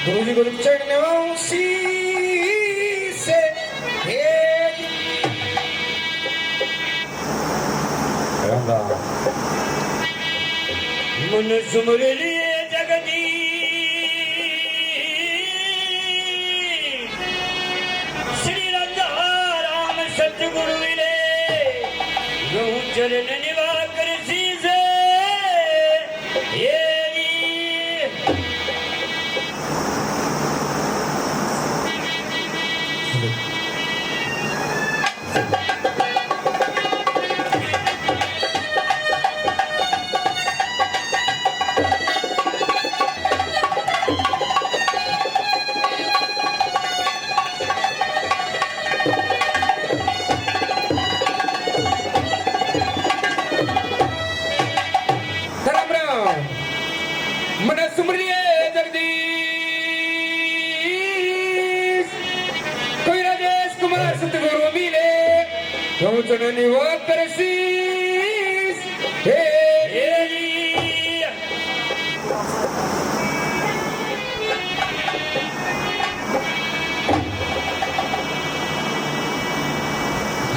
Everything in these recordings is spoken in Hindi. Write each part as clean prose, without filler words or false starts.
गुरुजी गुरु चढ़ने वासी से मन सुमर लिए जगदी श्री राजा राम सतगुरु मिले चरण निवाकर सीसे जननी वापरसीस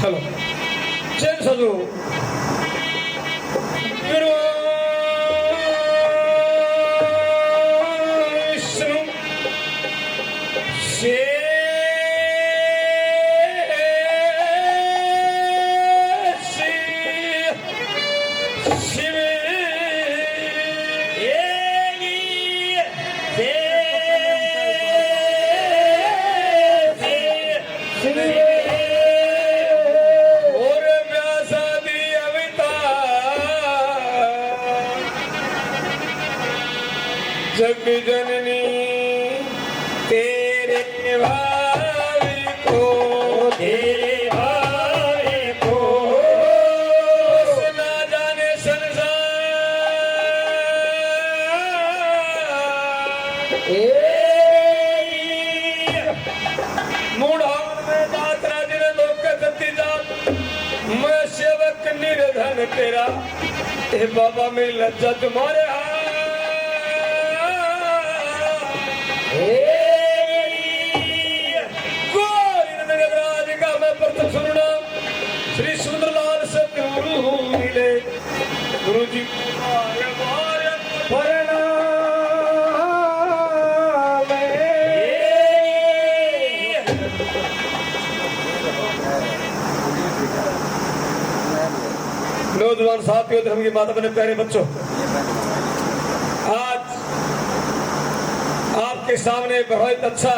हेलो चल सजो विष्णु से जग जननी तेरे भाई को ना जाने संसार मूढ़ान में दात्रा जिन लोक सती जात मैं सेवक निर्धन तेरा हे बाबा मेरी लज्जा तुम्हारे श्री सुंदरलाल सतगुरु मिले गुरु जी नौजवान साथियों धर्म की माता बने प्यारे बच्चों, आज आपके सामने बहुत अच्छा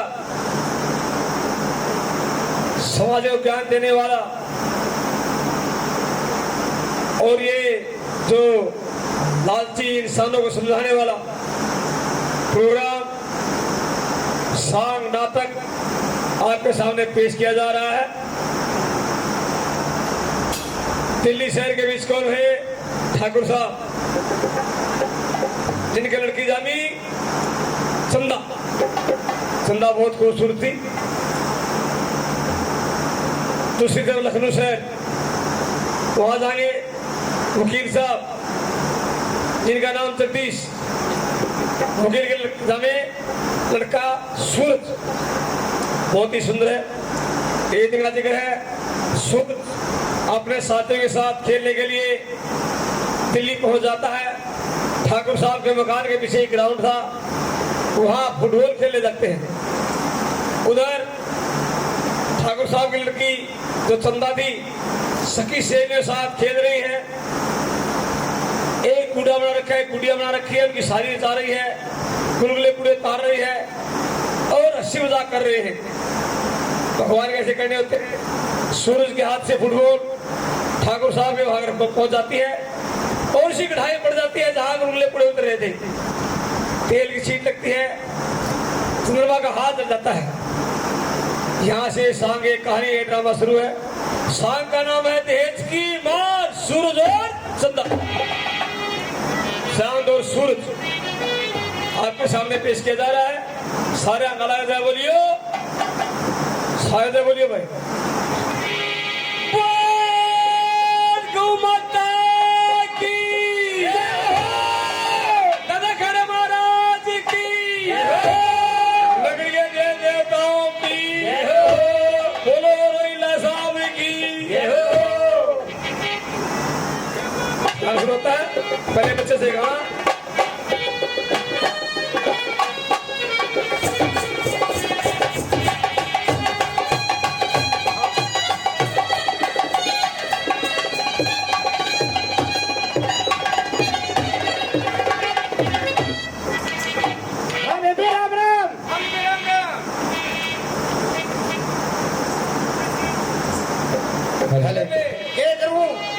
समाज को ज्ञान देने वाला और ये जो लालची इंसानों को समझाने वाला प्रोग्राम सांग नाटक आपके सामने पेश किया जा रहा है। दिल्ली शहर के बीच कौन है? ठाकुर साहब जिनकी लड़की जामी चंदा। चंदा बहुत खूबसूरत थी। दूसरी तरफ लखनऊ शहर, वहां जाएंगे वकील साहब जिनका नाम जगदीश। वकील के जामे लड़का सूरज बहुत ही सुंदर है। एक दिन का जिक्र है, सूरज अपने साथियों के साथ खेलने के लिए दिल्ली पहुंच जाता है। ठाकुर साहब के मकान के पीछे एक ग्राउंड था, वहां फुटबॉल खेलने जाते हैं। उधर ठाकुर साहब की लड़की जो चंदा थी सखी सेठ के साथ खेल रही है। एक गुड़ा बना रखा है, गुड़िया बना रखी है, उनकी साड़ी रचा रही है, गुलगुले पूरे तार रही है और हंसी मजाक कर रहे हैं। भगवान कैसे करने होते हैं। सूरज के हाथ से फुटबॉल ठाकुर साहब के वहां पहुंच जाती है और उसी कढ़ाई पड़ जाती है जहां गुलगुले पूरे उतर रहे थे। तेल की छींट लगती है, चंद्रमा का हाथ जल जाता है। यहाँ से सांग एक कहानी, एक ड्रामा शुरू है। सांग का नाम है दहेज की मार, सूरज और चंदा। चांद और सूरज आपके सामने पेश किया जा रहा है। सारे अंगाला जाए बोलियो, सारे बोलियो भाई। गौ माता की, दादा खड़े महाराज की, नगरिया जय देवताओं की, बोलो रोहिला साहब की। क्या शुरू होता है? पहले बच्चे से कहा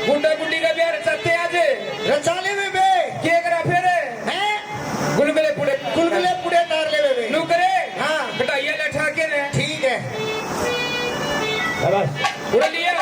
गुंडा गुंडी का बिहार रचाते आज रचाले में बे क्या करा फिर हैं गुलगुले पूरे गुलगुले तार ले बे नू करे। हाँ कटाइया लठा के ने ठीक है पूरा लिया।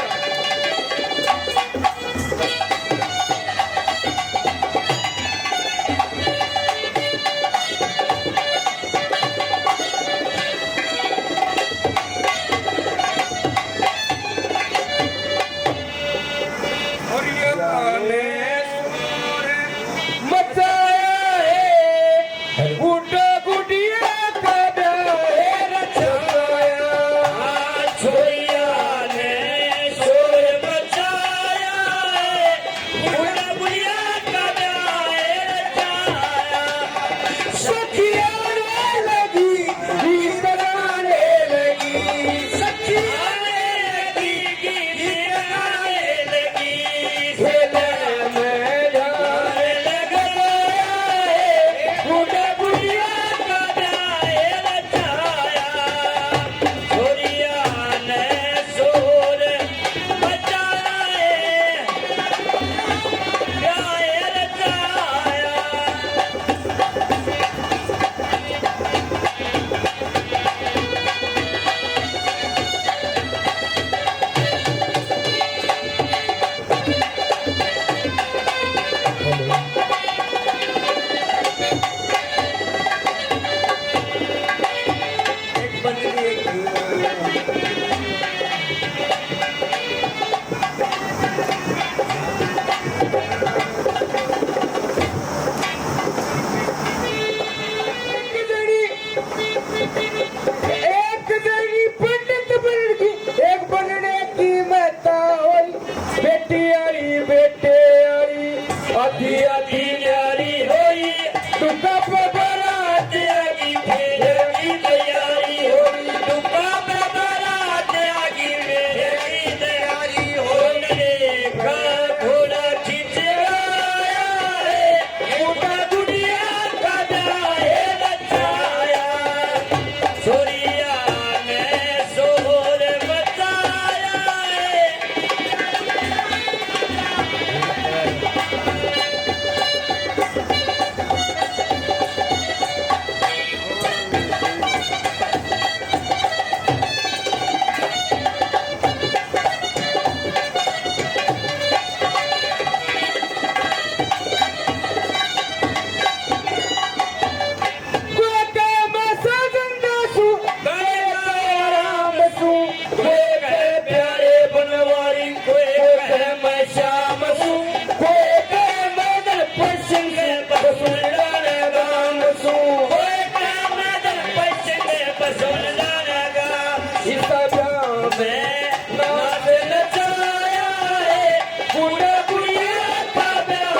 में नाच नचाया है बूढ़ा बुढ़िया का ब्याह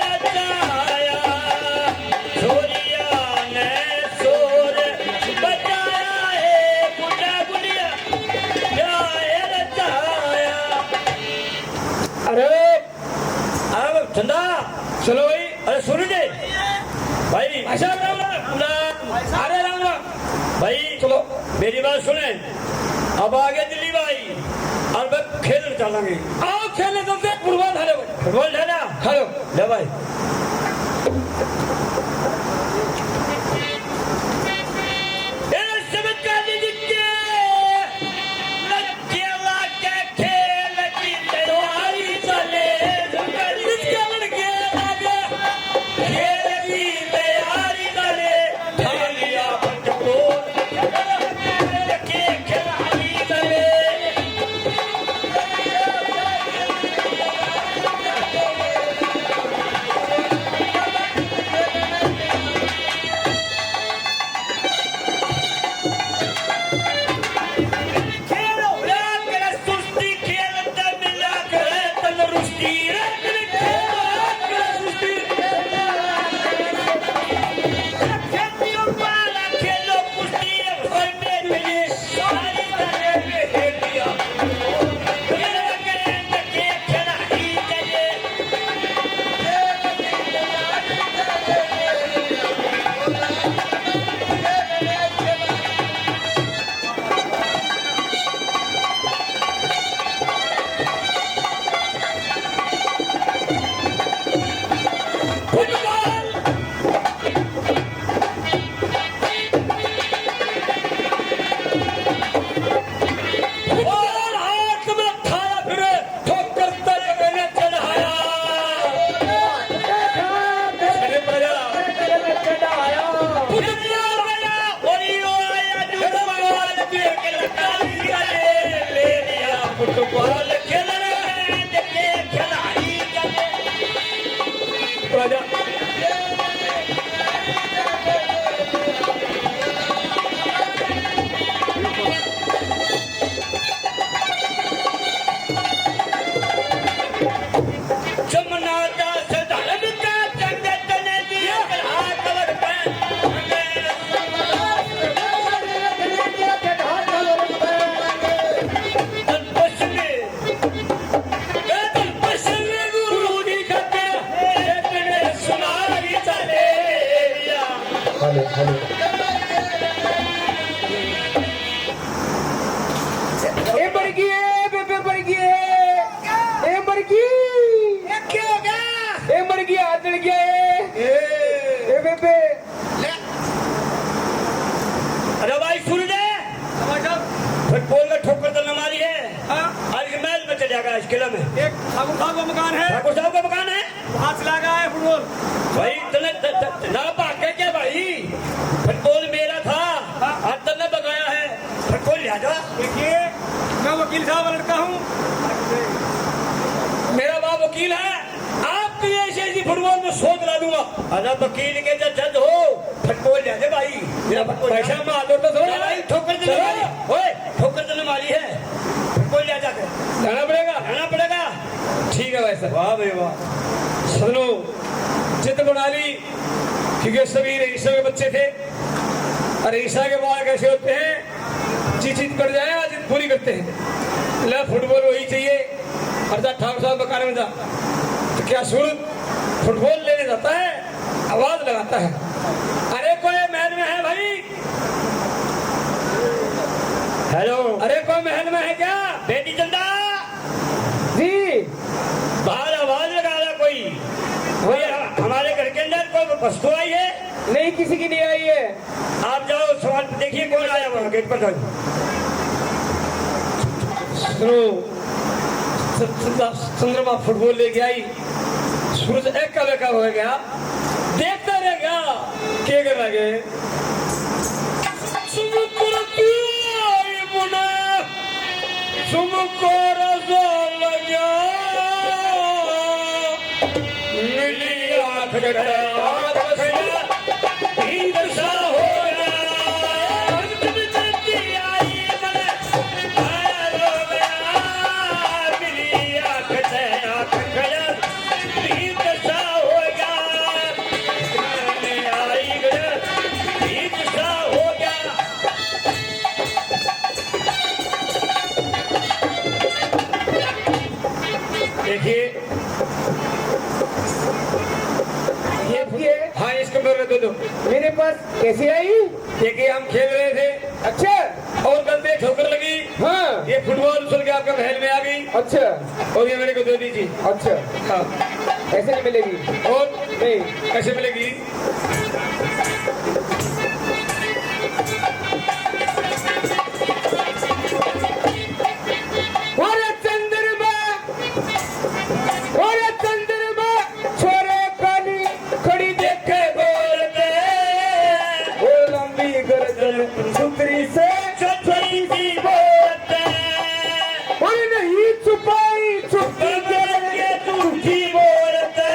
नचाया छोरिया ने शोर बजाया है बूढ़ा बुढ़िया ब्याह नचाया। अरे अब चंदा चलो भाई। अरे सुन दे भाई। अच्छा राम राम। अरे राम राम भाई चलो मेरी बात सुने। अब आगे दिल्ली भाई और मैं खेलने चलेंगे। आओ खेलने चलते हैं। फुटबॉल खेलो फुटबॉल खेलना हेलो ले भाई। अरे भाई सुन ले फुटबॉल में ठोकर तो नमारी है। आज के मैच में चलेगा इस किले में। एक ठाकुर साहब का मकान है। ठाकुर साहब का मकान है वहाँ से लगा है फुटबॉल। भाई तने ना भागे क्या भाई। फुटबॉल मेरा था आज तने बगाया है। फुटबॉल ले जा। देखिए मैं वकील साहब का लड़का हूँ। मेरा बाप वकील है। आपकी ऐसी फुटबॉल में शोध ला दूंगा। अरे वकील के जज हो फुटबॉल ले दे भाई। मेरा पैसा मार दो तो भाई ठोकर देने वाली। ओए ठोकर देने वाली है। फुटबॉल ले जाकर जाना पड़ेगा। ठीक है भाई साहब। वाह भाई वाह। सुनो जिद बना ली क्योंकि सभी ईसा के बच्चे थे और ईसा के बाल कैसे होते हैं जिद कर जाए आज पूरी करते हैं। ले फुटबॉल वही चाहिए। और जा ठाकुर साहब मकान में जा तो क्या सूरत फुटबॉल लेने जाता है आवाज लगाता है। अरे कोई महल में है भाई। हेलो अरे कोई महल में है क्या बेटी चंदा जी। बाहर आवाज लगा रहा कोई हमारे घर के अंदर कोई वस्तु आई है। नहीं किसी की नहीं आई है। आप जाओ सवाल देखिए कौन आया वहां गेट पर जाओ। चंद्रमा फुटबॉल लेके आई। सूरज एक का लेका हो गया। देखता रह गया क्या कर लगे। पास कैसे आई? देखिए हम खेल रहे थे अच्छा और गलती ठोकर लगी, हाँ ये फुटबॉल उछल के आपके महल में आ गई अच्छा और ये मेरे को दे दीजिए। अच्छा हाँ ऐसे नहीं मिलेगी और नहीं। कैसे मिलेगी? अरे चंद्रमा छोरे काली खड़ी देखे बोलते वो लंबी गर्दन सुतरी से छोटी सी बोलते और नहीं छुपाई छुपी करके झूठी बोलते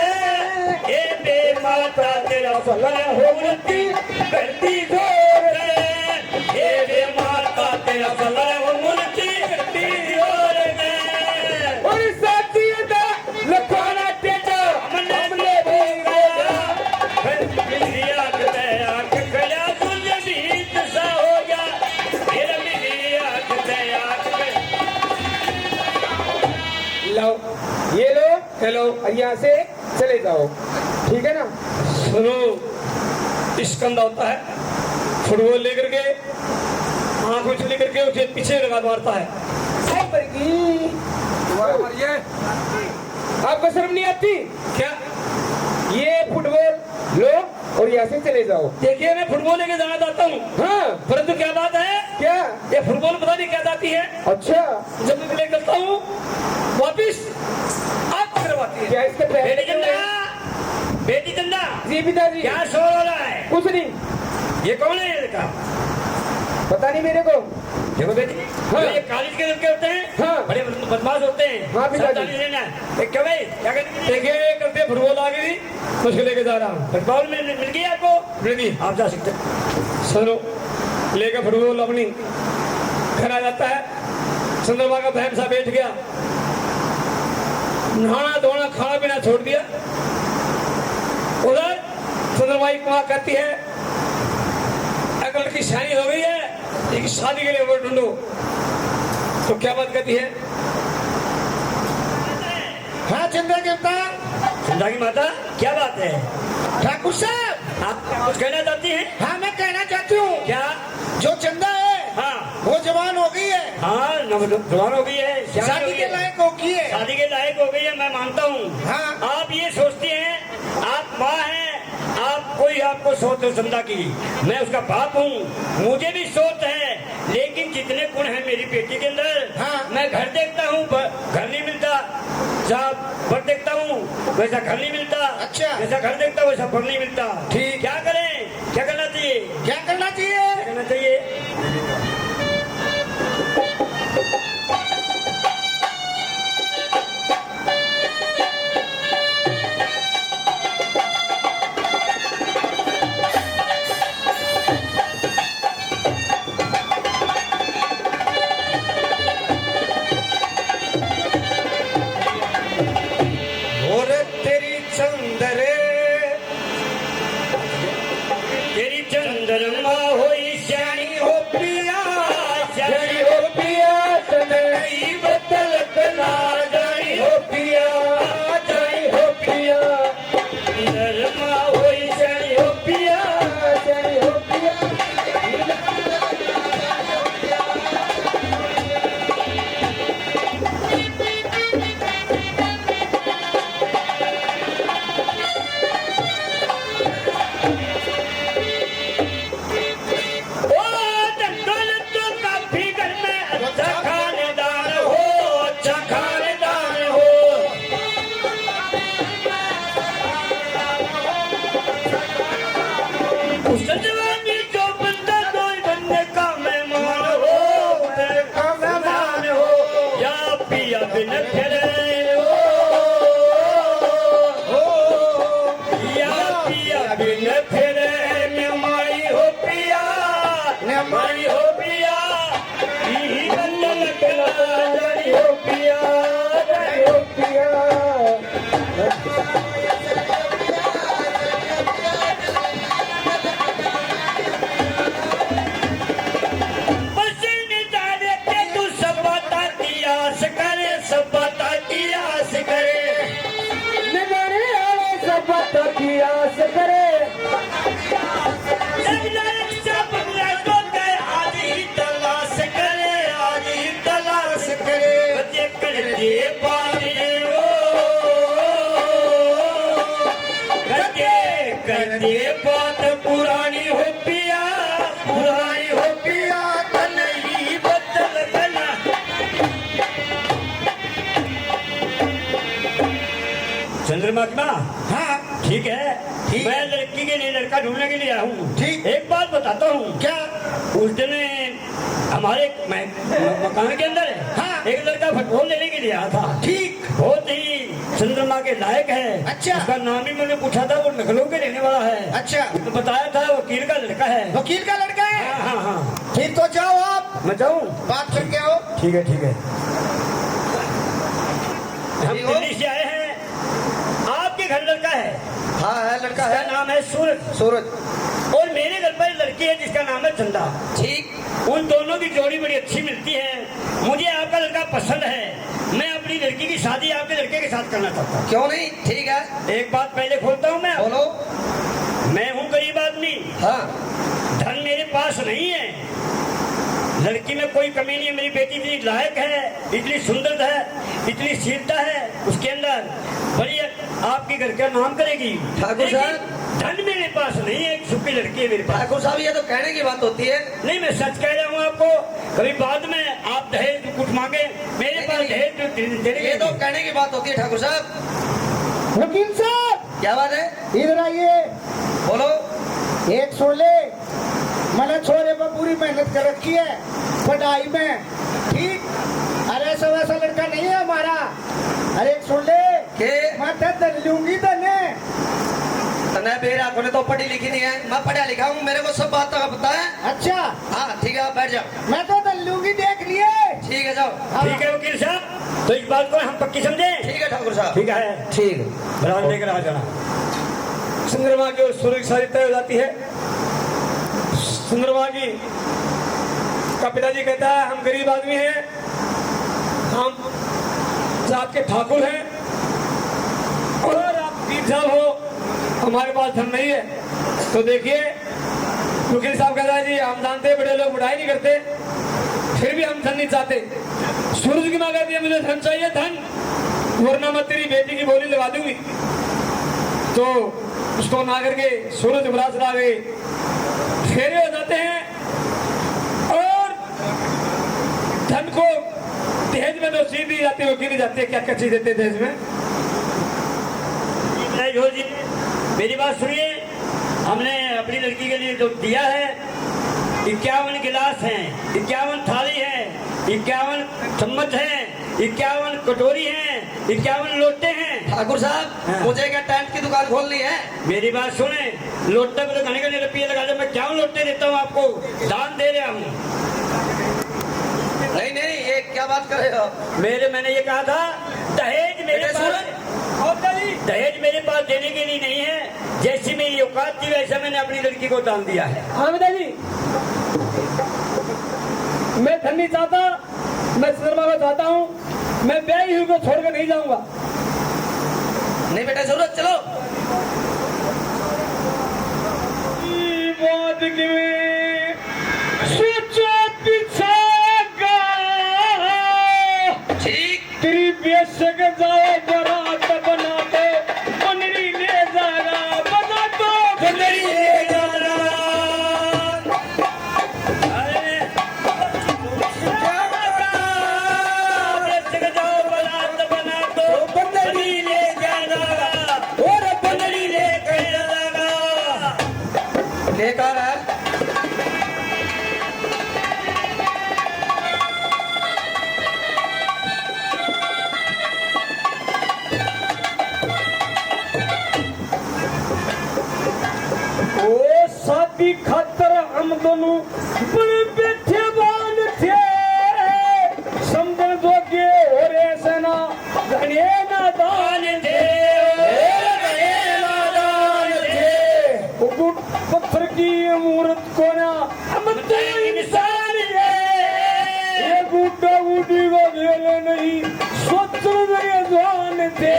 ये बेमाता तेरा भला होती करती जोर ये बेमाता तेरा भला होती करती जोर और साथी दा लखाना टेटा हमने भी गया मिलिया कते आंख खड़ा तुझ बीत सा हो गया, मेरा मिलिया कते आंख लो ये लो हेलो और यहाँ से चले जाओ ठीक है ना। सुनो, स्कंद होता है फुटबॉल लेकर के आंख में लेकर के उसे पीछे लगा मारता है। साइबर की आपको शर्म नहीं आती क्या? ये फुटबॉल लो और यहाँ से चले जाओ। देखिए मैं फुटबॉल लेके जाना चाहता हूँ, हाँ परंतु क्या बात है, क्या? ये फुटबॉल पता नहीं क्या जाती है, अच्छा जब मैं लेकर चलता हूँ वापिस आप करवाती है। क्या इसके पहले बेटी चंदा, बेटी चंदा, जी पिताजी क्या शोर हो रहा है? कुछ नहीं ये कौन है ये लड़का? पता नहीं मेरे को। देखो बेटी, हाँ। ये कॉलेज के लड़के होते हैं, हाँ। बड़े बदमाश होते हैं। हाँ, पिताजी। सावधानी रहना। क्या भाई क्या करते? देखिए करते फुटबॉल आ गई, मुझे लेके जा रहा हूँ। फुटबॉल मिल गई आपको? मिल गई, आप जा सकते हैं। सुनो, लेकर फुटबॉल अपनी घर आ जाता है। चंद्रमा का बहन सा बैठ गया, नहाना धोना खाना पीना छोड़ दिया। उधर चंद्रमा की माँ कहती है अगर लड़की शादी हो गई है, एक शादी के लिए वो ढूंढो। तो क्या बात कहती है? हाँ चंद्र देवता, चंदा की माता, क्या बात है? ठाकुर साहब, आप कुछ कहना चाहती हैं? हाँ मैं कहना चाहती हूँ क्या? जो चंदा है हाँ वो जवान हो गई है, हाँ जवान हो गई है, सियानी हो शादी गई के है। लायक हो गई है। शादी के लायक हो गई है, मैं मानता हूँ। हाँ। आप ये सोचती हैं, आप माँ हैं, आप कोई आपको सोच हो चंदा की, मैं उसका बाप हूँ, मुझे भी सोच है, लेकिन जितने गुण हैं मेरी बेटी के अंदर, हाँ। मैं घर देखता हूँ घर नहीं मिलता, जहाँ पर देखता हूँ वैसा घर नहीं मिलता। अच्छा। जैसा घर देखता हूँ वैसा घर नहीं मिलता। ठीक। क्या करें, क्या करना चाहिए? क्या करना चाहिए? क्या करना चाहिए? और तेरी चंदरे, तेरी चंद्रमा होई श्याणी हो पिया, श्याणी हो पिया चंदई बदल कला जाई हो पिया जाई हो पिया चंद्रमा होई श्याणी हो पिया। जाई हो पिया। ओ दंगल तो काफी घर में अच्छा खानेदार हो, अच्छा खानेदार हो। उस जवानी जो बंदा कोई बनने का मेहमान हो, बनने का मेहमान हो, या पिया बिन फिरे हो, या पिया बिन फिरे नमाई हो पिया, नमाई हो पिया, यही बंदन कला जानी हो पिया, जानी हो पिया पसीने डाले के तू सब बताती आस करे, सब बताती आस करे। नजारे आए सब की आस करे चंद्रमा की माँ हाँ ठीक है ठीक। मैं लड़की के लिए लड़का ढूंढने के लिए आया हूँ ठीक। एक बात बताता हूँ क्या उस दिन हमारे मकान के अंदर हाँ। एक लड़का फुटबॉल लेने के लिए आया था ठीक बहुत ही चंद्रमा के लायक है अच्छा। उसका नाम ही मैंने पूछा था वो नखलों के रहने वाला है अच्छा तो बताया था वकील का लड़का है वकील का लड़का है हाँ हाँ हाँ ठीक तो जाओ आप मैं जाऊँ बात करके आओ ठीक है हम ठीक हो? दिल्ली से आए हैं आपके घर लड़का है हाँ है लड़का उसका है नाम है सूरज सूरज और मेरे घर पर लड़की है जिसका नाम है चंदा ठीक उन दोनों की जोड़ी बड़ी अच्छी मिलती है मुझे आपका लड़का पसंद है मैं अपनी लड़की की शादी आपके लड़के के साथ करना चाहता हूँ क्यों नहीं ठीक है एक बात पहले खोलता हूँ मैं बोलो मैं हूँ गरीब आदमी हाँ धन मेरे पास नहीं है लड़की में कोई कमी नहीं है मेरी बेटी इतनी लायक है इतनी सुंदर है इतनी शीलता है उसके अंदर बड़ी आपके घर का नाम करेगी ठाकुर साहब। लेकिन धन मेरे पास नहीं है एक सुखी लड़की है मेरे पास ठाकुर साहब ये तो कहने की बात होती है नहीं मैं सच कह रहा हूँ आपको कभी बाद में आप दहेज कुछ मांगे मेरे पास दहेज देने ये के तो कहने की बात होती है ठाकुर साहब वकील साहब क्या बात है इधर आइए बोलो एक सोले मैंने छोरे पर पूरी मेहनत कर रखी है पढ़ाई में ठीक अरे ऐसा वैसा लड़का नहीं है हमारा अरे एक सोले के मैं धन लूंगी धने तने मेरे आंखों ने तो पढ़ी लिखी नहीं है मैं पढ़ा लिखा हूँ मेरे को सब बात का पता है अच्छा हाँ ठीक है आप बैठ जाओ मैं तो धन लूंगी देख लिए ठीक है जाओ हाँ। ठीक है वकील साहब तो इस बात को हम पक्की समझे ठीक है ठाकुर साहब ठीक है ठीक बराबर लेकर आ जाना चंद्रमा की और सूर्य की शादी तय हो जाती है चंद्रमा की का पिताजी कहता है हम गरीब आदमी हैं हम जात के ठाकुर हैं और आप पीर साहब हो हमारे पास धन नहीं है तो देखिए वकील साहब कहता है जी हम जानते हैं बड़े लोग बुढ़ाई नहीं करते फिर भी हम धन नहीं चाहते सूरज की माँ कहती है मुझे धन चाहिए धन वरना मैं तेरी बेटी की बोली लगा दूंगी तो उसको ना करके सूरज बरात ला गए फेरे हो जाते हैं और धन को दहेज में तो चीज दी जाती है वो गिनी जाती है क्या क्या चीज देते हैं दहेज में नहीं जी मेरी बात सुनिए हमने अपनी लड़की के लिए जो दिया है 51 गिलास हैं 51 थाली है 51 चम्मच है 51 कटोरी है 51 लोटे हैं ठाकुर साहब हाँ। मुझे क्या टेंट की दुकान खोलनी है मेरी बात सुने लोटे को तो घने घने रुपये लगा दे मैं क्या लोटे देता हूँ आपको दान दे रहा हूँ नहीं नहीं ये क्या बात कर रहे हो मैंने ये कहा था दहेज मेरे बेटे पास दहेज मेरे पास देने के लिए नहीं है जैसी मेरी औकात थी वैसा मैंने अपनी लड़की को दान दिया है हाँ पिताजी मैं धन नहीं चाहता मैं चंद्रमा को चाहता हूँ मैं ब्याही हुई को छोड़कर नहीं जाऊंगा नहीं बेटा जरूरत चलो ठीक तेरी बेशक जाए बरात बना दो बनरी ले जाएगा बना दो बनरी ले जाएगा अरे बेशक जाओ बारात बना दो बंदरी ले जाएगा और बंदरी ले जाएगा बेकार है ओ शादी खातर हम दोनों बड़े बैठे बाल थे समझ जोगे और ऐसे ना घने नादान थे वो गुट पत्थर की मूर्त को ना हम तो इंसान है ये गुड्डा गुड्डी को खेले नहीं सोच रहे जवान थे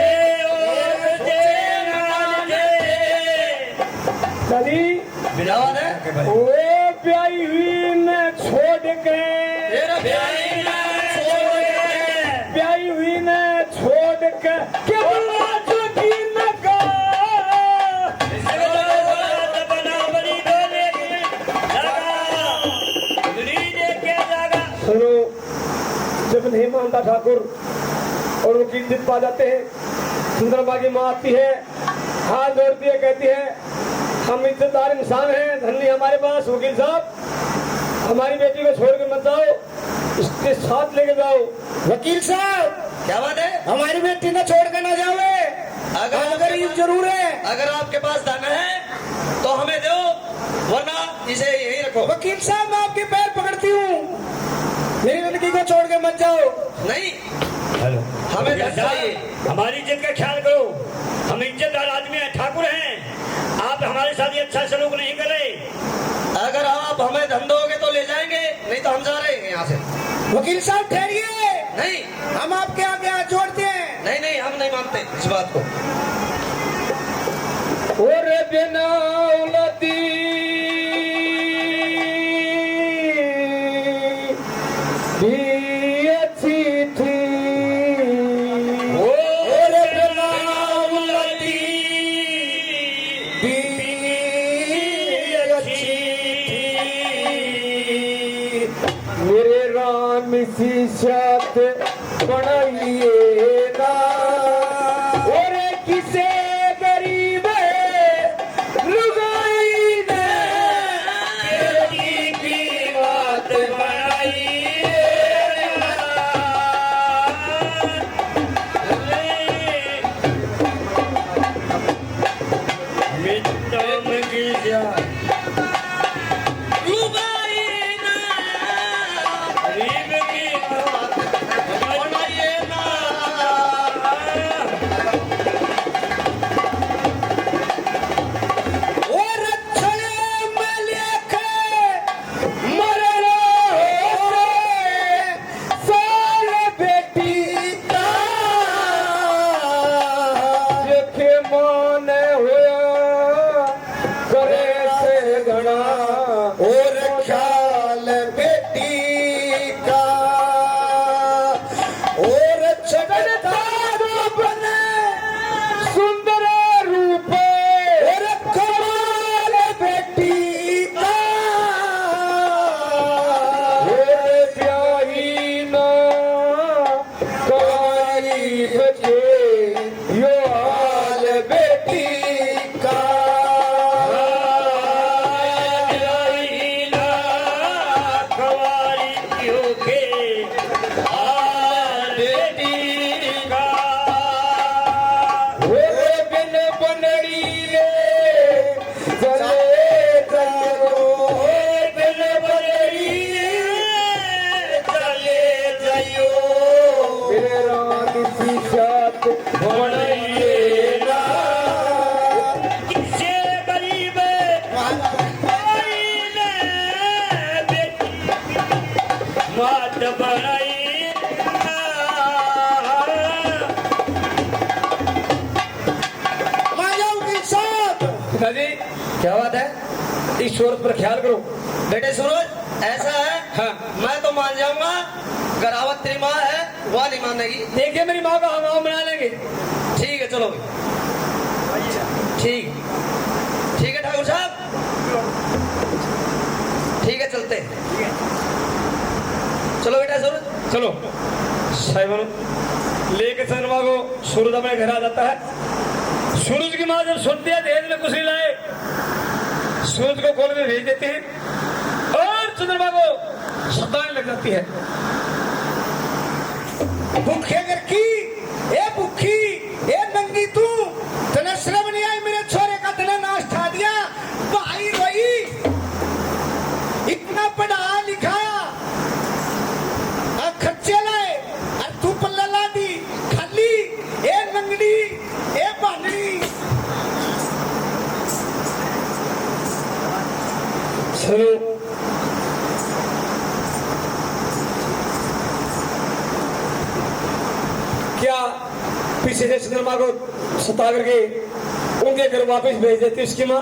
चली बिलावत है ओ प्याई हुई मैं छोड़ के तेरा ब्याही ना छोड़ के प्याई हुई मैं छोड़ के केवल की नगा सुनो जब नहीं मानता ठाकुर और वकील जित पा जाते हैं चंद्रमा की माँ आती है, हाथ जोड़ती है, कहती है हम इज्जतदार इंसान हैं, धन्य हमारे पास वकील साहब, हमारी बेटी को छोड़ के मत जाओ, इसके साथ लेके जाओ। वकील साहब क्या बात है? हमारी बेटी ना छोड़ कर ना जाओ, अगर गरीब जरूर है। अगर आपके पास धन है तो हमें दो, वरना इसे यहीं रखो। वकील साहब मैं आपके पैर पकड़ती हूँ, मेरी लड़की को छोड़ के मत जाओ। नहीं, हेलो, हमें धन चाहिए। हमारी इज्जत का ख्याल करो, हम इज्जतदार आदमी हैं, ठाकुर हैं, आप हमारे साथ ये अच्छा सलूक नहीं कर रहे। अगर आप हमें धन दोगे तो ले जाएंगे, नहीं तो हम जा रहे हैं यहाँ से। वकील साहब ठहरिए, नहीं हम आपके आगे हाथ जोड़ते हैं। नहीं नहीं, हम नहीं मानते इस बात को। और बिना औलादी भी अच्छी थी, और बिना औलादी भी अच्छी थी, मेरे राम सी साथ बनाइए ना, और किसे गरीब रुगाई ने बेटी की बात बनाई ना। मित्तम की जान गरीब की बात बनाइए ना। और अच्छे में लेके मरना होए साल बेटी का, देखे मान होया करे से घना, और ख्याल बेटी का, और छटता बने सुंदर रूप और कमाल बेटी का, और ब्याही ना कवारी बचे यो हाल बेटी का। और बिन बनड़ी ले चले जाओ, बिन बनड़ी चले जाइयो, मेरे राम सी साथ बनाइए ना। किसे गरीब कोई ने बेटी मात बनाई ना। वकील साहब पिताजी क्या बात है? इस शोरत पर ख्याल करो। बेटे सूरज, ऐसा है, हाँ। मैं तो मान जाऊंगा, गरावत तेरी माँ है वह नहीं मानेगी। देखिए मेरी माँ का हम बना लेंगे। ठीक है, चलो ठीक ठीक है ठाकुर साहब, ठीक है चलते हैं। चलो बेटा सूरज। चलो साहिबान, लेके चंद्रमा को सूरज अपने घर आ जाता है। सूरज की माँ जब सुनती है दहेज में कुछ नहीं लाए, सूरज को कोल में भेज देती है और चंद्रमा को सताने लग जाती है। भूखे घर की ए भूखी ए नंगी तू, तने श्रम नहीं आई मेरे छोरे का, तने नाश ठा दिया। भाई रोई, इतना पढ़ा लिखाया और खर्चे लाए और तू पल्ला ला दी खाली। ए नंगड़ी ए बांधड़ी, चलो क्या पीछे से चंद्रमा को सता करके उनके घर वापस भेज देती उसकी माँ।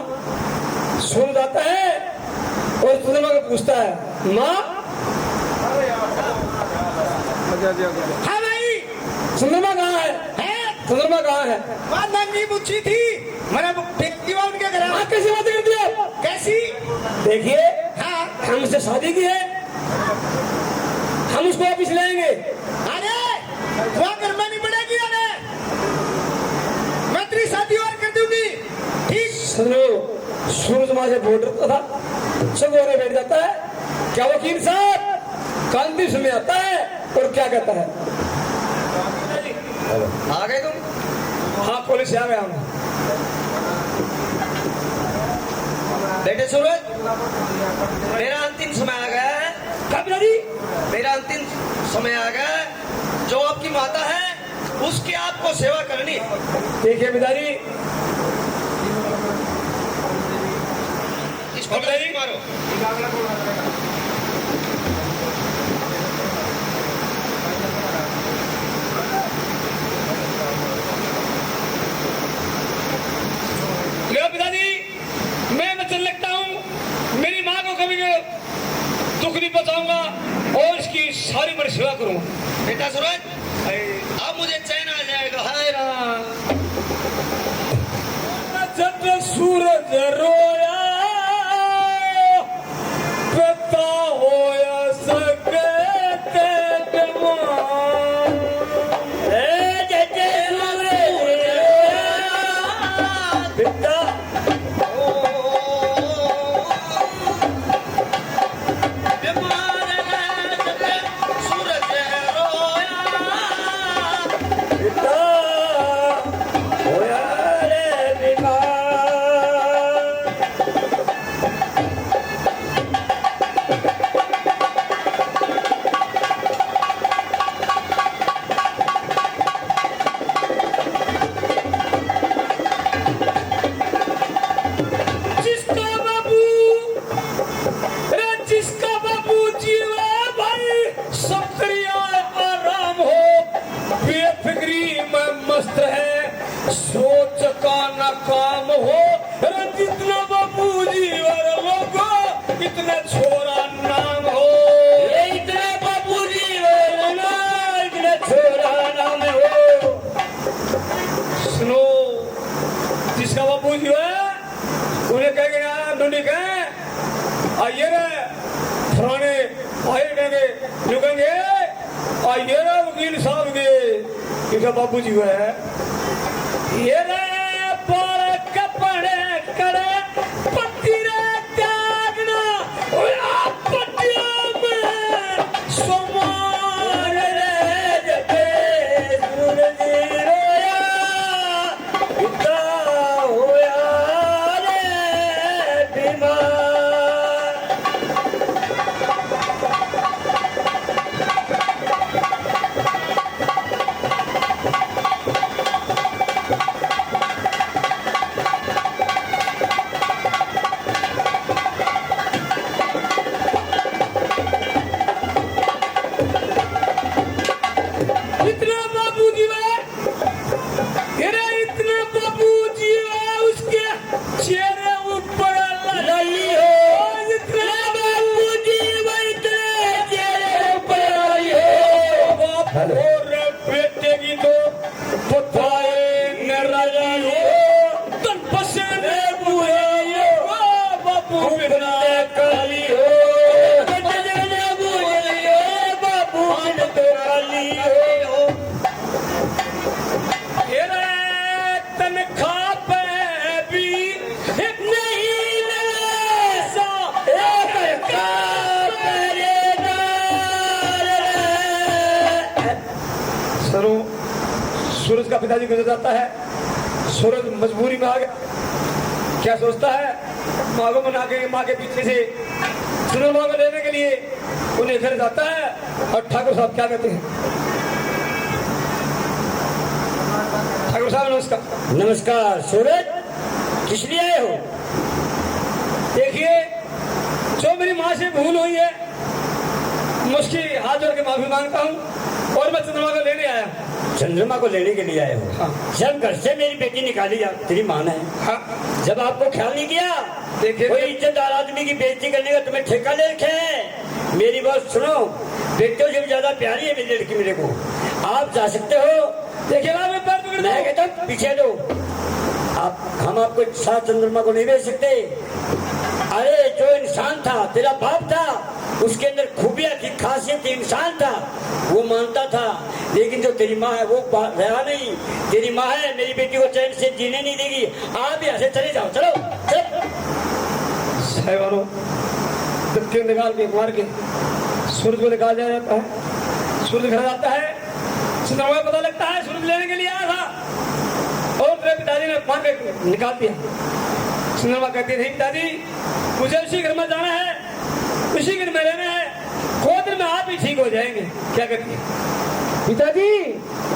सुन जाता है और चंद्रमा को पूछता है, माँ हाँ भाई चंद्रमा कहाँ है? चंद्रमा कहाँ है? वहाँ नंगी बुच्ची थी, मैंने फेंक दिया उनके घर। माँ कैसी बातें करती है? कैसी? देखिए हाँ हमसे शादी की है, हम उसको वापिस लाएंगे। अरे वहाँ घर में नहीं पड़ेगी। अरे सुनो, सूरज माँ से बोल रहा था, सगोरे बैठ जाता है। क्या वकील साहब कांति समय आता है और क्या कहता है? आ गए तुम? हाँ, पुलिस से आ गया हूँ। बेटे सूरज, मेरा अंतिम समय आ गया है। कभी मेरा अंतिम समय आ गया है। जो आपकी माता है उसकी आपको सेवा करनी है। देखिए पिताजी, इसको नहीं मारो। लो पिताजी, मैं वचन लगता हूँ मेरी माँ को कभी दुख नहीं पहुंचाऊंगा और इसकी सारी बड़ी सेवा करूंगा। बेटा सूरज, अब मुझे चैन आ जाएगा। हाय राम। जब सूरज रोया पिता होया सके पिता सूरज रोया। पिता होया रे बीमार। जिसका बाबू रे जिसका बाबू जीवा भाई सब करिया आराम हो, बेफिक्री में मस्त है, सोच का न काम हो। रे जितना बाबू जीवा लोगो इतने छोरा नाम हो। इतने बाबू जीवा इतने छोरा नाम हो। सुनो, जिसका बाबू जी है उन्हें कहेंगे ना ढूंढी कहें आइए रे पुराने आइए कहेंगे जो कहेंगे आइए रे वकील साहब के इनका बाबू जी है ये रे पर कपड़े करे पत्ती रे त्यागना और आप पत्तियों में सोमार रे जबे सूरज रोया पिता होया रे बीमार। इतना बाबू जी है, इतना बाबू जी है, उसके चेहरे ऊपर लगी हो। इतना बाबू जी है, इतने चेहरे ऊपर लगी हो। बाप और बेटे की तो बताए न रही हो, तन पसंद पूरे हो। बाबू बिना काली हो, बाबू बिना तो काली हो। तनख्वाह पे भी नहीं ऐसा एक सरों सूरज का पिताजी गुजर जाता है। सूरज मजबूरी में आ गया, क्या सोचता है माँ को मना के माँ के पीछे से सुनो माँ को लेने के लिए उन्हें घर जाता है। और ठाकुर साहब क्या कहते हैं? ठाकुर साहब नमस्कार। नमस्कार सूरज, किस लिए आए हो? देखिए, जो मेरी माँ से भूल हुई है मैं उसकी हाथ जोड़ के माफी मांगता हूँ और मैं चंद्रमा को लेने आया। चंद्रमा को लेने के लिए आए हो? हाँ। जब घर से मेरी बेटी निकाली तेरी माँ ने, हाँ, जब आपको ख्याल नहीं किया देखिए कोई इज्जतदार आदमी की बेइज्जती करने का तुम्हें ठेका ले रखे है। मेरी बात सुनो, बेटियों से भी ज्यादा प्यारी है मेरी लड़की मेरे को। आप जा सकते हो। देखिए मैं पैर पकड़ मैं कहता हूं, पीछे दो। हम आपको साथ चंद्रमा को नहीं भेज सकते। अरे जो इंसान था, तेरा बाप था, उसके अंदर खूबियां थी, खासियत थी, इंसान था, वो मानता था। लेकिन जो तेरी माँ है वो रहा नहीं। तेरी माँ है, मेरी बेटी को चैन से जीने नहीं देगी। आप यहाँ से चले जाओ, चलो चलो। साहिबानों, दत्ते निकाल के मार के सूरज को निकाल दिया जाता है। सूरज घर आता है, चंद्रमा को पता लगता है सूरज लेने के लिए आया था और तेरे पिताजी ने मार के निकाल दिया। चंद्रमा कहती है नहीं पिताजी, मुझे उसी घर में जाना है, उसी घर में रहना है, थोड़े दिन में आप ही ठीक हो जाएंगे। क्या कहती है? पिताजी,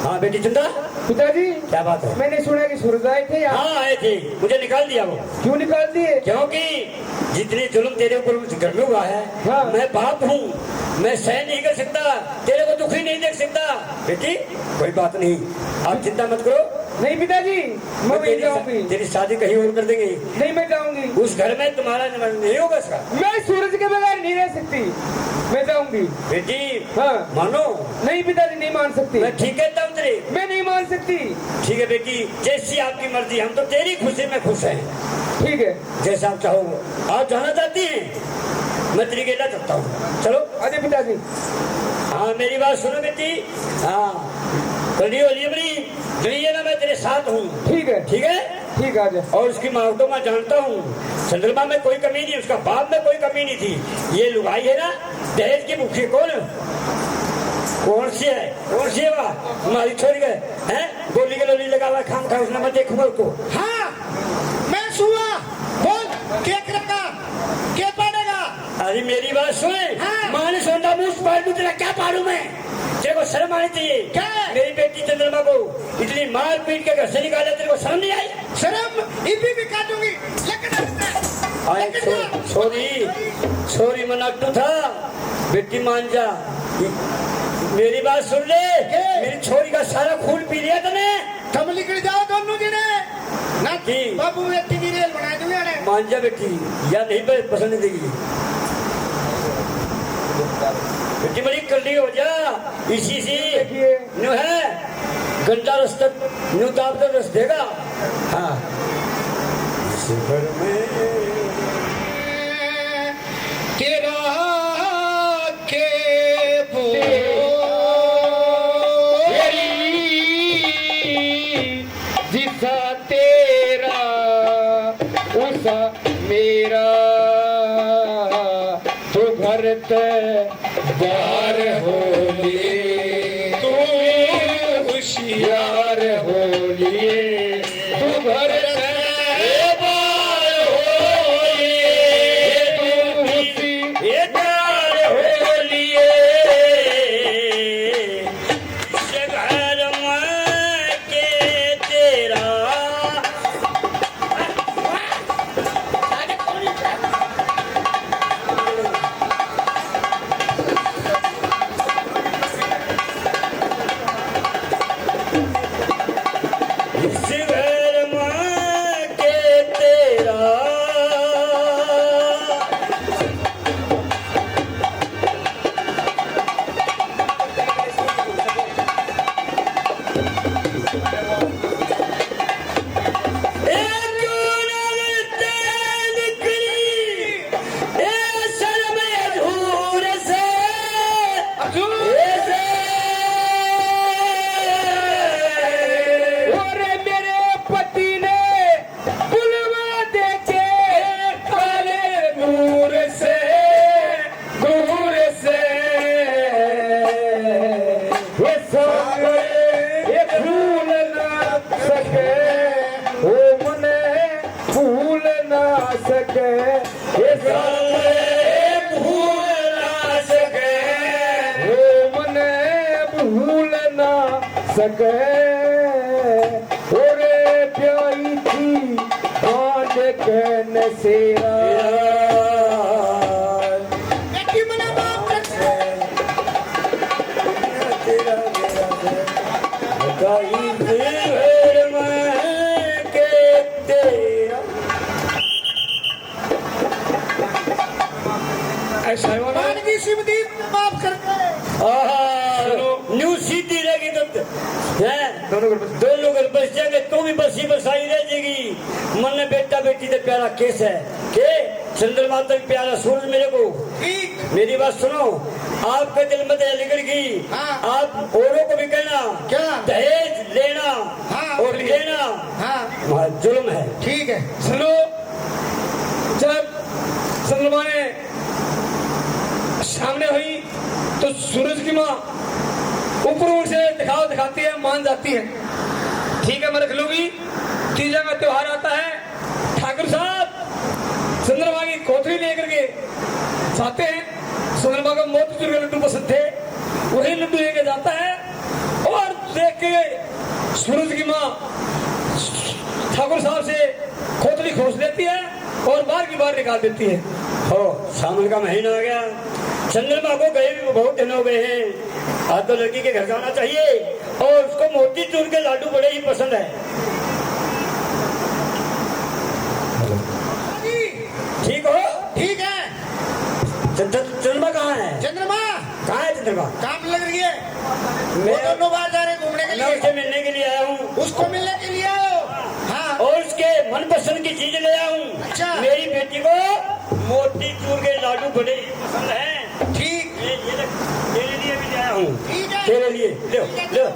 हाँ बेटी चंदा, पिताजी, क्या बात है? मैंने सुना कि सूरज आए थे यहाँ। हाँ आए थे, मुझे निकाल दिया वो। क्यों निकाल दिए? क्योंकि जितने जुल्म तेरे ऊपर उस घर में हुआ है, हाँ। मैं बाप हूँ, मैं सहन नहीं कर सकता, तेरे को दुखी नहीं देख सकता। बेटी कोई बात नहीं, आप चिंता मत करो। नहीं पिताजी, मैं वहीं जाऊंगी। तेरी शादी कहीं और कर देंगे। नहीं, मैं जाऊंगी। उस घर में तुम्हारा नहीं होगा इसका। मैं सूरज के बगैर नहीं रह सकती, मैं जाऊंगी। बेटी हाँ। मानो। नहीं पिताजी, नहीं मान सकती। मैं ठीक कहता हूँ तेरे। मैं नहीं मान सकती। ठीक है बेटी, जैसी आपकी मर्जी, हम तो तेरी खुशी में खुश हैं। ठीक है, जैसा आप चाहो। आप जाना चाहती हैं, मैं तेरी गेला करता हूँ, चलो। अरे पिताजी। हाँ मेरी बात सुनो बेटी। हाँ कलियो लिबरी गलिए ना, मैं तेरे साथ हूँ। ठीक है, ठीक है, ठीक है, आजा। और उसकी माँ को मैं जानता हूँ। चंद्रमा में कोई कमी नहीं, उसका बाप में कोई कमी नहीं थी। ये लुगाई है ना, दहेज की भूखी कौन सी है? कौन सी है वह? हमारी छोरी गए हैं, गोली के लोली लगा हुआ, खाम खा उसने मत देखो को। हाँ, मैं सुआ बोल, क्या करेगा, क्या पड़ेगा? अरे मेरी बात सुने। हाँ। माने सोना मुझ पार में तेरा क्या पारू मैं? तेरे को शर्म आनी चाहिए। क्या? मेरी बेटी चंद्रमा को इतनी मार पीट के घर से निकाला, तेरे को शर्म नहीं आई? शर्म इतनी भी काटूंगी, लेकिन छोरी मनाटू था। बेटी मान जा, मेरी बात सुन ले। मेरी छोरी का सारा खून पी लिया तूने। तुम निकल जाओ दोनों जने ना जी। बाबू व्यक्ति की रेल बना दूंगा। मान जा बेटी, या नहीं पसंद देगी। बेटी बड़ी कल्ली हो जा, इसी से न्यू है घंटा रस तक न्यू ताप तक रस देगा। हाँ जिसा तेरा उसा मेरा, तो घर बार होली, तू होशियार होली, तू घर सके ओरे प्यारी थी बांध के नसेरा। न्यू सीधी रहेगी तो दोनों घर बस जाएंगे, तू भी बसी बसाई रह जाएगी। मन में बेटा बेटी से प्यारा केस है के चंद्रमा तक प्यारा सूरज मेरे को। मेरी बात सुनो, आपके दिल में लिगड़ गई, आप औरों को भी कहना दिखाती है, मान जाती है। ठीक है, मैं रख लूंगी। तीजा का त्योहार आता है, ठाकुर साहब चंद्रमा की कोठरी लेकर के जाते हैं। चंद्रमा को मोतीचूर के लड्डू पसंद थे, वही लड्डू लेके जाता है और देख के सूरज की माँ ठाकुर साहब से खोतली खोस लेती है और बाहर की बाहर निकाल देती है। हो सावन का महीना आ गया, चंद्रमा को गए भी बहुत दिन हो गए हैं। आज तो लड़की के घर जाना चाहिए और उसको मोतीचूर के लाडू बड़े ही पसंद है। ठीक हो? ठीक है। चंद्रमा कहाँ है? चंद्रमा कहाँ है चंद्रमा? काम लग रही है, वो मैं दोनों बाहर जा रहे हैं घूमने के मैं उससे लिए। मिलने के लिए आया हूँ उसको मिलने के लिए आए हो? हाँ। और उसके मनपसंद की चीज ले आया हूँ। अच्छा। मेरी बेटी को मोतीचूर के लाडू बड़े ही पसंद हैं। ठीक ये तेरे लिए भी ले आया हूँ। ठीक है। तेरे लिए लो लो।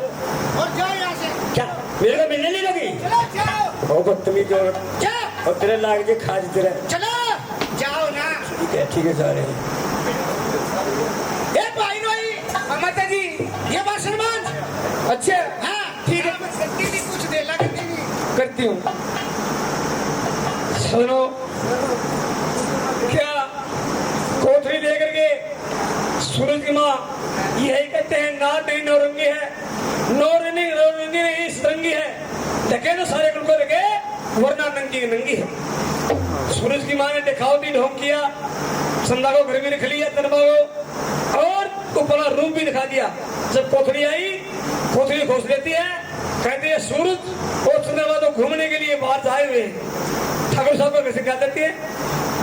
और जाओ यहाँ से। क्या मेरे को मिलने नहीं लोगी? चलो जाओ बहुत बदतमीज औरत। जाओ और तेरे लाग जे खा तेरे। चलो जाओ ना। ठीक है जा रहे हैं। ए भाई नोई माता जी, ये बात सलमान। अच्छा, हाँ ठीक है। सकती नहीं, कुछ देला करती नहीं। करती हूँ। सुनो, क्या कोठरी लेकर के सूरज की माँ यही कहते हैं नाट नहीं नौरंगी है, नौरंगी नौरंगी नहीं सतरंगी है, ढके तो सारे कुल को ढके वरना नंगी नंगी है। सूरज की माँ ने दिखावटी ढोंग किया, संध्या को घर में रख लिया चंद्रमा को और अपना रूप भी दिखा दिया। जब कोठरी आई, कोठरी खोस लेती है, कहती है सूरज और चंद्रमा तो घूमने के लिए बाहर जाए हुए। ठाकुर साहब को कैसे क्या देती है?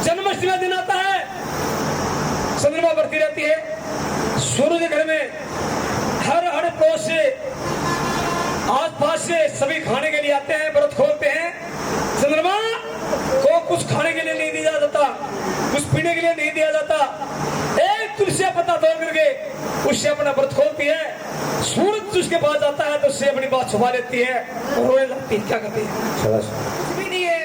जन्माष्टमी का दिन आता है, चंद्रमा बढ़ती रहती है, सूरज घर में हर पड़ोस से आस पास से सभी खाने के लिए आते हैं, व्रत खोलते हैं। चंद्रमा को कुछ खाने के लिए नहीं दिया जाता, कुछ पीने के लिए नहीं दिया जाता। एक तुलसी पत्ता तोड़ करके उससे अपना व्रत खोलती है। सूरज उसके पास आता है तो उससे अपनी बात छुपा लेती है और रोने लगती है। क्या करती है? कुछ भी नहीं है।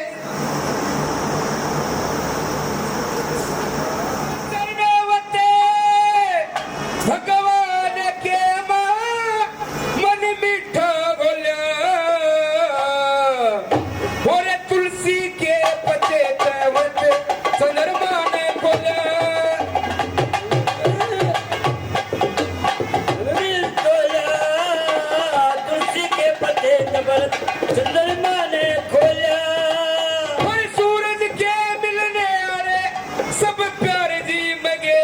भगवान के मां मन मीठा बोलिया और तुलसी के पत्ते तवत चंद्रमा ने बोला तुलसी के पत्ते चंद्रमा ने खोला। और सूरज के मिलने वाले सब प्यारे जी मगे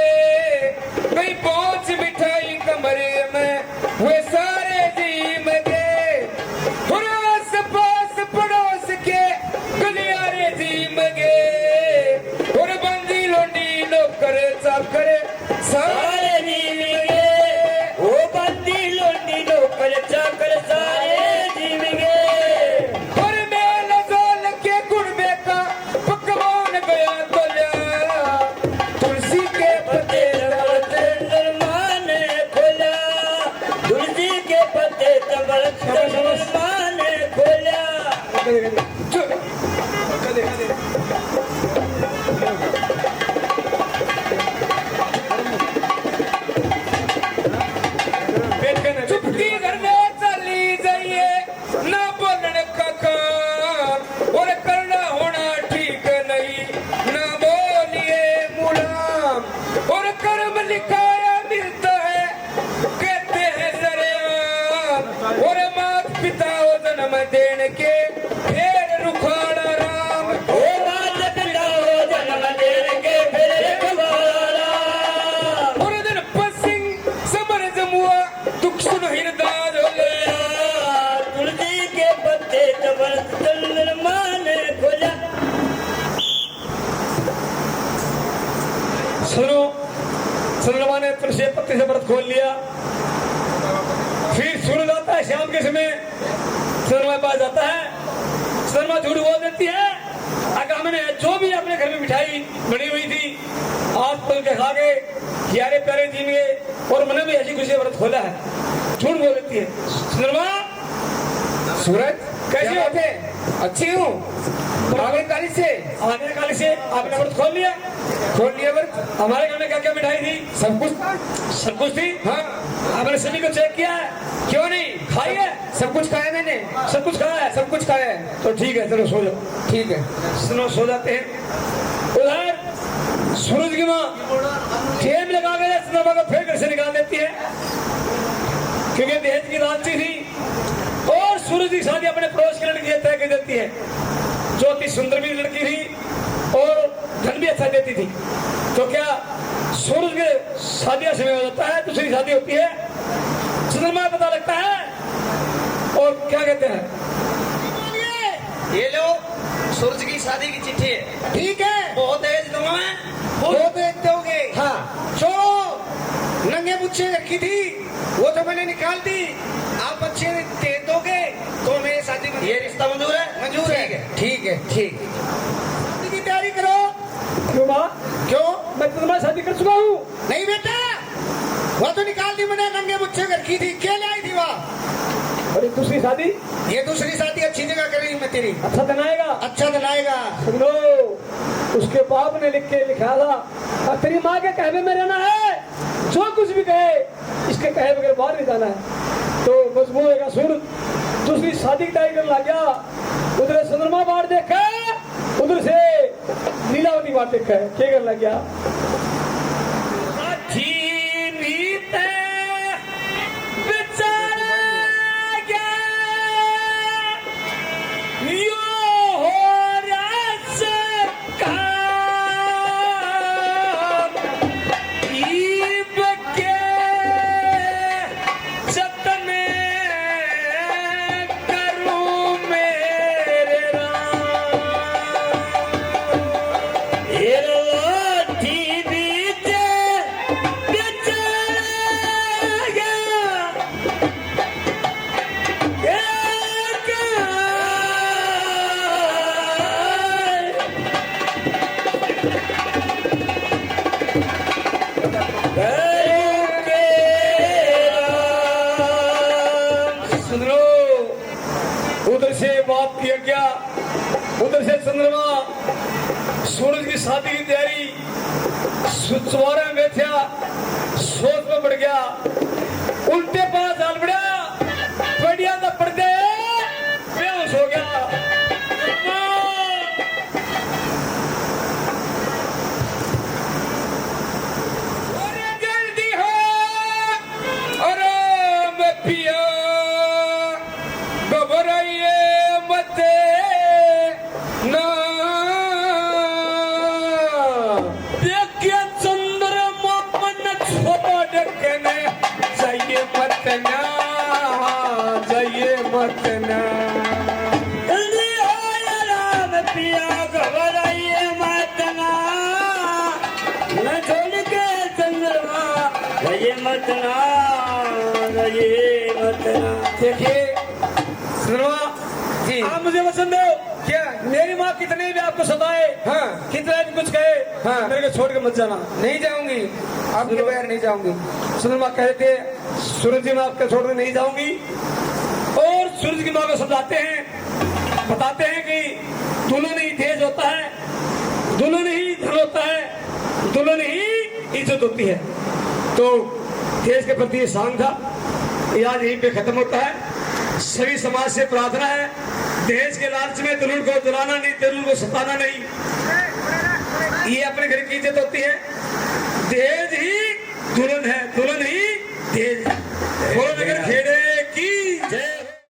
कहीं पहुंच मिठाई कमरे में वे सारे जी मगे और आस पास पड़ोस के गलियारे जी मगे और बंदी लोंडी नौकर चाकर सारे जी मगे वो बंदी लोंडी नौकर चाकर सारे जीव गए। और मेल जोल के गुड़बे का पकवान गया तोलिया तुलसी के पत्ते चंद्रमा ने खोला, तुलसी के पत्ते चंद्रमा ने खोला। चुपकी करने चली जाइए ना बोलने का काम और करना होना ठीक नहीं ना बोलिए मुलाम और कर्म लिखाया मिलता है कहते हैं सरेआम और माता पिता को जन्म देने के फिर रुखाड़ा राम ओ माता पिता हो जन्म देने के फिर रखवाला। और दिन पसिंग समर जमुआ दुख सुन हृदय झोले तुलसी के पत्ते चंद्रमा ने खोला। सुनो, चंद्रमा ने तुलसी पत्ते से व्रत खोल लिया। फिर सूरज आता है शाम के समय, चंद्रमा के पास जाता है। चंद्रमा झूठ बोल देती है, अगर हमने जो भी अपने घर में मिठाई बनी हुई थी आज तल के खा के यारे प्यारे जी में और मैंने भी ऐसी खुशी व्रत खोला है, झूठ बोल देती है। चंद्रमा, सूरज कैसी क्या बात है? अच्छी हूँ आगे काली से आने काली से आपने व्रत खोल लिया। खोल लिया व्रत। हमारे घर में क्या क्या मिठाई थी? सब कुछ सब कुछ थी। हाँ आपने सभी को चेक किया है? क्यों नहीं खा सब कुछ खाया मैंने, सब कुछ खाया है? सब कुछ खाया है। तो ठीक है, चलो सो जाओ। ठीक है, सुनो, सो जाते हैं। उधर सूरज की माँ ठेम लगा के चंद्रमा को फिर घर से निकाल देती है, क्योंकि दहेज की लालची थी। और सूरज की शादी अपने पड़ोस की लड़की से तय कर देती है, जो कि सुंदर भी लड़की थी और धन भी अच्छा देती थी। तो क्या सूरज के शादी का समय हो जाता है, दूसरी शादी होती है, चंद्रमा को पता लगता है और क्या कहते हैं, ये लो सूरज की शादी की चिट्ठी है। ठीक है, बहुत दहेज दूंगा मैं। वो देख दोगे। हाँ, जो नंगे मुच्छे रखी थी वो तो मैंने निकाल दी, आप अच्छे दे दोगे तो मेरी शादी में ये रिश्ता मंजूर है? मंजूर है। ठीक है, ठीक। शादी की तैयारी करो। क्यों माँ? क्यों? मैं चंद्रमा से शादी कर चुका हूँ। नहीं बेटा, वो तो निकाल दी मैंने, नंगे मुच्छे रखी थी, क्या लाई थी वहाँ? और ये दूसरी शादी? ये दूसरी शादी अच्छी जगह करी मैं तेरी, अच्छा दिन आएगा। अच्छा दिन आएगा। सुनो, उसके बाप ने लिख के लिखा था, और तेरी माँ के कहवे में रहना है, जो कुछ भी कहे इसके कहे बगैर बाहर नहीं जाना है। तो मजबूर है सूरज दूसरी शादी की तैयारी करने लग गया। उधर चंद्रमा बाहर देखा, उधर से लीलावती बाहर देखा है, क्या करने लग गया? उधर से बाप की आज्ञा, उधर से चंद्रमा सूरज की शादी की तैयारी सुचवारा में बैठा, सोच में पड़ गया, उल्टे पास हाल पड़ा, बढ़िया तो पड़ गए, बेहोश हो गया। जल्दी हो, अरे मैं पिया घबराइए मत ना, देखिए चंद्रमा मन छोड़ के न जाइए मत ना, जाइए मत ना। जल्दी हो राम पिया, घबराइए मत ना, न छोड़ के चंद्रमा, जाइए मत ना, जाइए मत ना। देखिए चंद्रमा जी। आप मुझे वचन दो, क्या? मेरी माँ कितने भी आपको सताए, हाँ। कितना भी कुछ कहे, हाँ। मेरे को छोड़ के मत जाना। नहीं जाऊंगी, आपके बगैर नहीं जाऊंगी। चंद्रमा कहते सूरज की माँ आपको छोड़कर नहीं जाऊंगी, और सूरज की माँ को समझाते हैं, बताते हैं कि दुल्हन ही तेज होता है, दुल्हन ही धन होता है, दुल्हन ही इज्जत होती है। तो देश के प्रति ये सांग था, ये आज यहीं पे खत्म होता है। सभी समाज से प्रार्थना है, दहेज के लालच में दुल्हन को दुलाना नहीं, दुल्हन को सताना नहीं, ये अपने घर की इज्जत होती है। दहेज ही दुल्हन है,